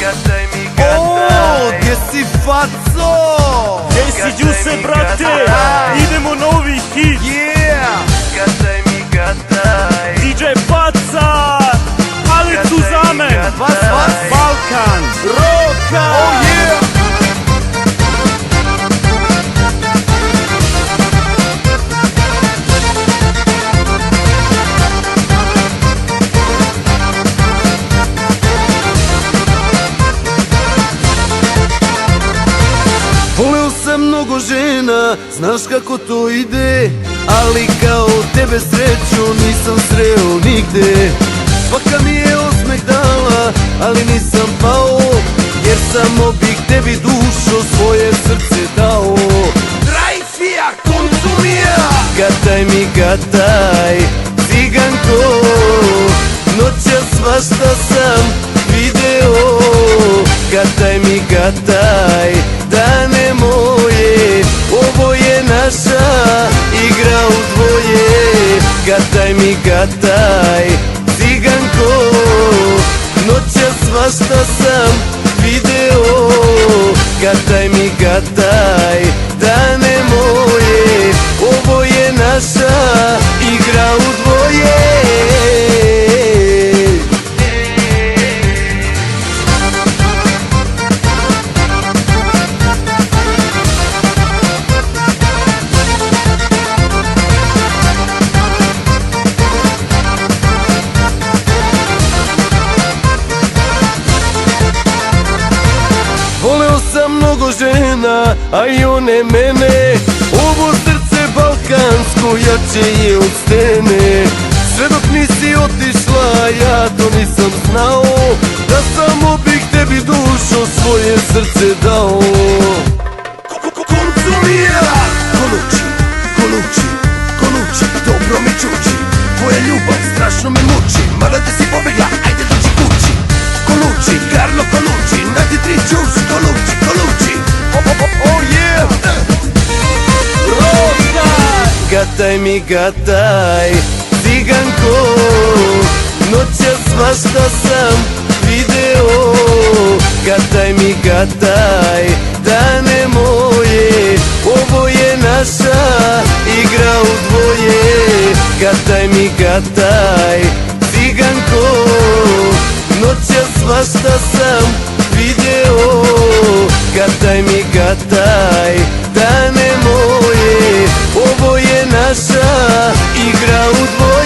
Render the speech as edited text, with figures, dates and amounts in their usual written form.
Gataj mi, gataj. Gdje si faco? Gdje si Đuse brate? Idemo novi hit. Gataj mi, gataj. DJ Faca, palicu za men. Balkan, roka. Voleo sam mnogo žena, znaš kako to ide, ali kao tebe sreću nisam sreo nigde. Svaka mi je osmeh dala, ali nisam pao, jer samo bih tebi dušo svoje srce dao. Drajfija konzumija. Gataj mi, gataj, ciganko, noća svašta sam video. Gataj mi, gataj, dane moje, ovo je naša igra u dvoje. Gataj mi, gataj, ciganko, noća svašta sam video. Gataj mi, gataj, dane moje, ovo je naša igra u dvoje. Voleo sam mnogo žena, a i one mene. Ovo srce balkansko jače je od stene. Sve dok nisi otišla, ja to nisam znao, da samo bih tebi dušo svoje srce dao. Konzumira! Koluči, koluči, koluči, dobro mi čuči. Tvoja ljubav strašno me muči, mada te si pobegla, ajde dođi kući. Koluči, Carlo Koluči, na ti tri čuši, Koluči, Koluči. Oh yeah! Roka! Gataj mi, gataj, ciganko, noća svašta sam video. Gataj mi, gataj, dane moje, ovo je naša igra u dvoje. Gataj mi, gataj, ciganko, noća svašta sam video. Gataj mi, gataj, dane moje, ovo je naša igra u dvoje.